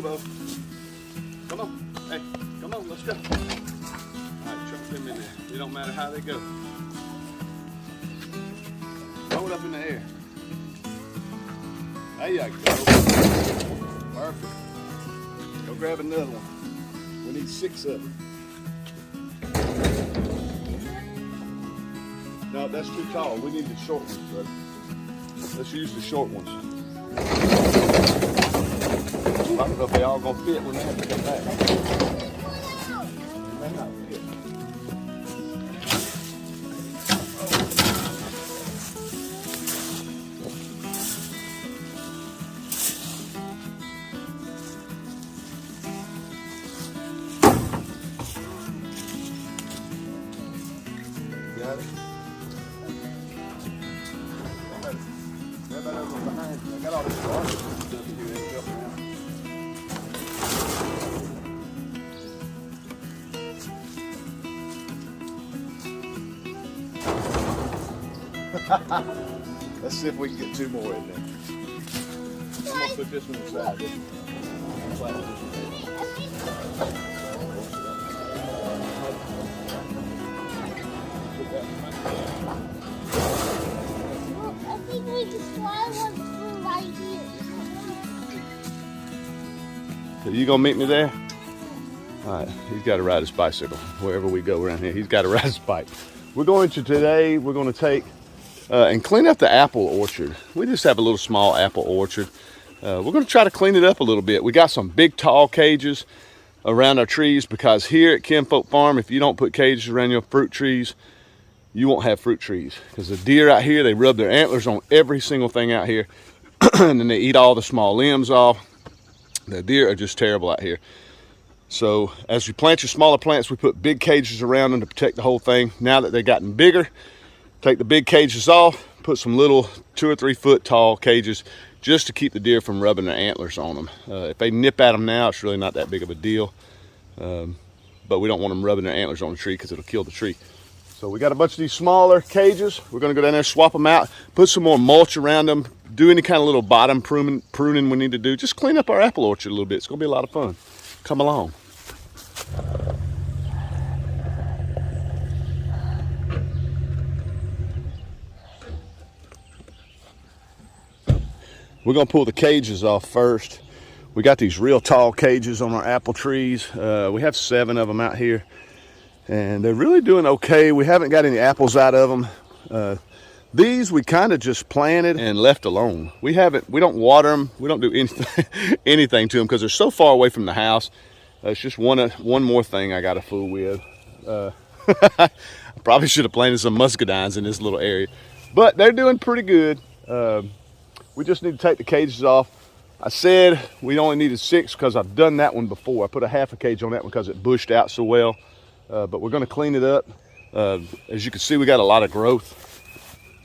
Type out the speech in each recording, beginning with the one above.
move, oh. Come on. Hey, come on, let's go. All right, chuck them in there. It don't matter how they go. Throw it up in the air. There you go. Perfect. Go grab another one. We need 6 of them. No, that's too tall. We need the short ones, brother. Let's use the short ones. I don't know if they all gonna fit when they have to come back. They may not fit. Got it? Everybody over behind you. I got all this garbage stuff in here that'll help me out. Let's see if we can get 2 more in there. I'm gonna put this one aside. I think we can slide one through right here. So you gonna meet me there? All right, he's got to ride his bicycle wherever we go around here. He's got to ride his bike. We're going to take and clean up the apple orchard. We just have a little small apple orchard. We're going to try to clean it up a little bit. We got some big tall cages around our trees because here at Kinfolk Farm, if you don't put cages around your fruit trees, you won't have fruit trees. Because the deer out here, they rub their antlers on every single thing out here and then they eat all the small limbs off. The deer are just terrible out here. So as you plant your smaller plants, we put big cages around them to protect the whole thing. Now that they've gotten bigger, take the big cages off, put some little 2 or 3 foot tall cages just to keep the deer from rubbing their antlers on them. If they nip at them now, it's really not that big of a deal. But we don't want them rubbing their antlers on the tree because it'll kill the tree. So we got a bunch of these smaller cages. We're gonna go down there, swap them out, put some more mulch around them, do any kind of little bottom pruning we need to do. Just clean up our apple orchard a little bit. It's gonna be a lot of fun. Come along. We're gonna pull the cages off first. We got these real tall cages on our apple trees. We have 7 of them out here and they're really doing okay. We haven't got any apples out of them. These we kind of just planted and left alone. We don't water them. We don't do anything to them because they're so far away from the house. It's just one more thing I got to fool with. I probably should have planted some muscadines in this little area, but they're doing pretty good. We just need to take the cages off. I said we only needed 6 because I've done that one before. I put a half a cage on that one because it bushed out so well. But we're going to clean it up. As you can see, we got a lot of growth.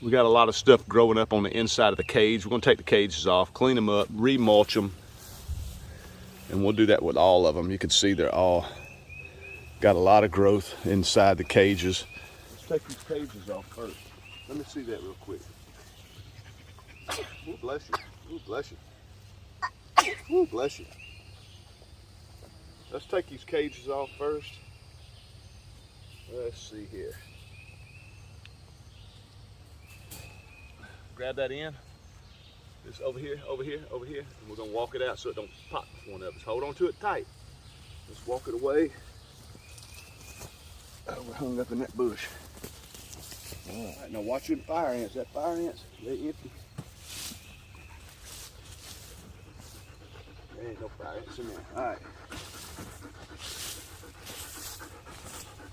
We got a lot of stuff growing up on the inside of the cage. We're going to take the cages off, clean them up, re-mulch them. And we'll do that with all of them. You can see they're all got a lot of growth inside the cages. Let's take these cages off first. Let me see that real quick. Ooh, bless you. Ooh, bless you. Ooh, bless you. Let's take these cages off first. Let's see here. Grab that in. It's over here, over here, over here. And we're gonna walk it out so it don't pop with one of us. Hold on to it tight. Let's walk it away. Oh, we're hung up in that bush. All right, now watch your fire ants. That fire ants, they're empty. There ain't no fire ants in there. All right.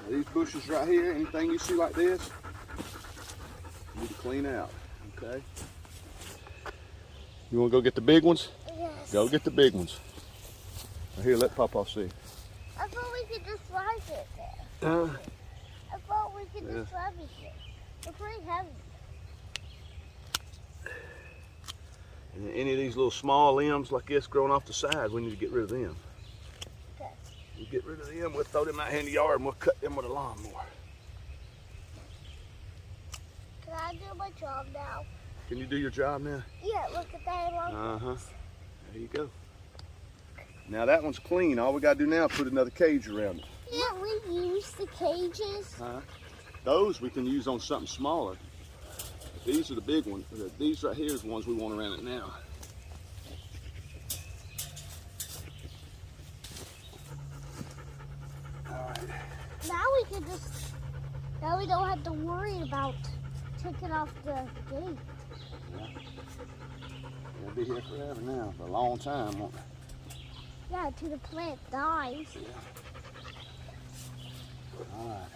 Now these bushes right here, anything you see like this, you need to clean out, okay? You wanna go get the big ones? Yes. Go get the big ones. Now here, let Papa see. I thought we could just drive it there. I thought we could just drive it there. It's pretty heavy. And any of these little small limbs like this growing off the side, we need to get rid of them. Okay. We get rid of them, we'll throw them out here in the yard and we'll cut them with a lawnmower. Can I do my job now? Can you do your job now? Yeah, look at that. Uh-huh. There you go. Now that one's clean. All we gotta do now is put another cage around it. Can't we use the cages? Huh? Those we can use on something smaller. These are the big ones. These right here is the ones we want around it now. All right. Now we don't have to worry about taking off the gate. Yeah. They'll be here forever now, for a long time, won't they? Yeah, until the plant dies. Yeah. All right.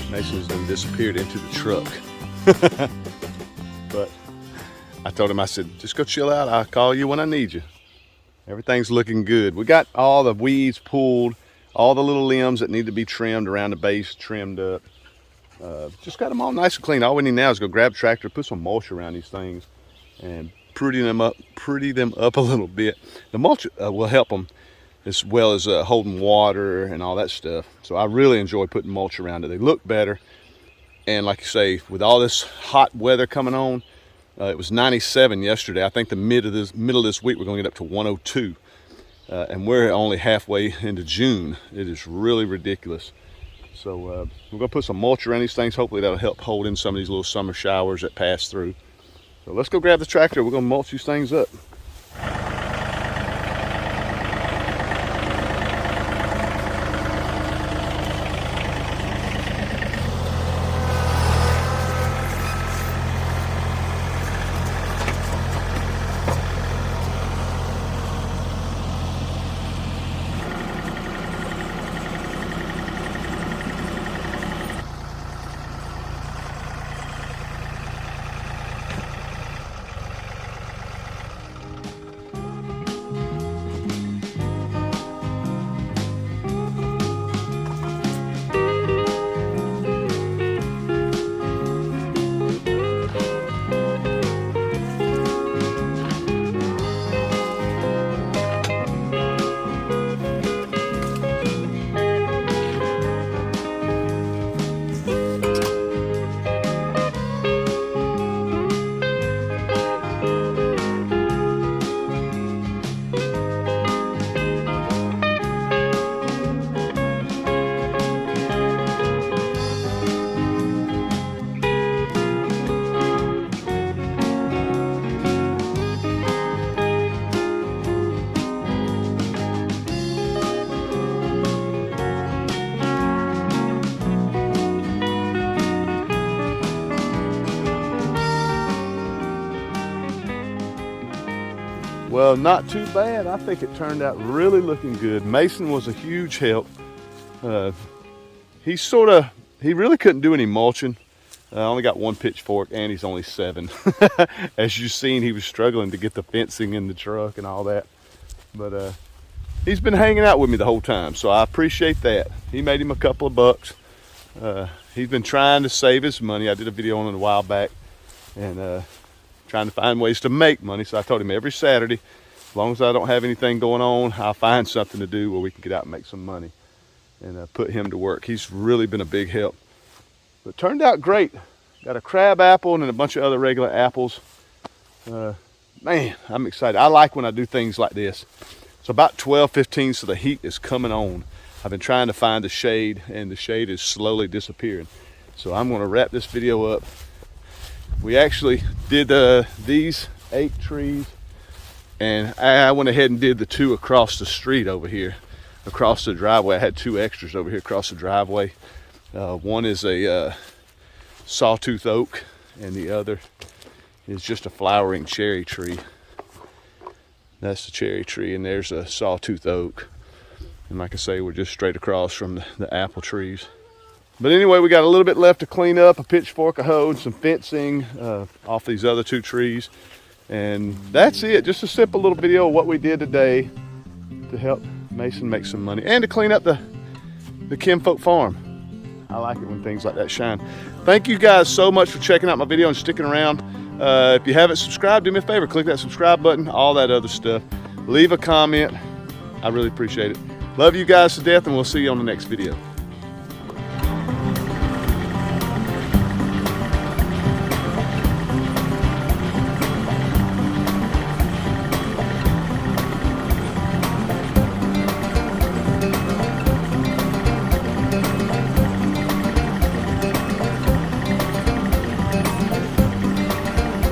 Mason's done disappeared into the truck. But I told him, I said, just go chill out. I'll call you when I need you. Everything's looking good. We got all the weeds pulled, all the little limbs that need to be trimmed around the base trimmed up. Just got them all nice and clean. All we need now is go grab a tractor, put some mulch around these things, and pretty them up a little bit. The mulch will help them, as well as holding water and all that stuff. So I really enjoy putting mulch around it. They look better. And like you say, with all this hot weather coming on, it was 97 yesterday. I think the middle of this week we're going to get up to 102. And we're only halfway into June. It is really ridiculous. So we're going to put some mulch around these things. Hopefully that'll help hold in some of these little summer showers that pass through. So let's go grab the tractor. We're going to mulch these things up. Well, not too bad. I think it turned out really looking good. Mason was a huge help. He really couldn't do any mulching. I only got one pitchfork and he's only 7. As you've seen, he was struggling to get the fencing in the truck and all that. But he's been hanging out with me the whole time, so I appreciate that. He made him a couple of bucks. He's been trying to save his money. I did a video on it a while back, and trying to find ways to make money. So I told him every Saturday, as long as I don't have anything going on, I'll find something to do where we can get out and make some money and put him to work. He's really been a big help. But it turned out great. Got a crab apple and a bunch of other regular apples. Man, I'm excited. I like when I do things like this. It's about 12:15, so the heat is coming on. I've been trying to find the shade, and the shade is slowly disappearing. So I'm going to wrap this video up. We actually did these 8 trees, and I went ahead and did the 2 across the street over here, across the driveway. I had 2 extras over here across the driveway. One is a sawtooth oak, and the other is just a flowering cherry tree. That's the cherry tree, and there's a sawtooth oak. And like I say, we're just straight across from the apple trees. But anyway, we got a little bit left to clean up, a pitchfork, a hoe, and some fencing off these other 2 trees. And that's it, just a simple little video of what we did today to help Mason make some money and to clean up the Kinfolk farm. I like it when things like that shine. Thank you guys so much for checking out my video and sticking around. If you haven't subscribed, do me a favor, click that subscribe button, all that other stuff. Leave a comment. I really appreciate it. Love you guys to death, and we'll see you on the next video.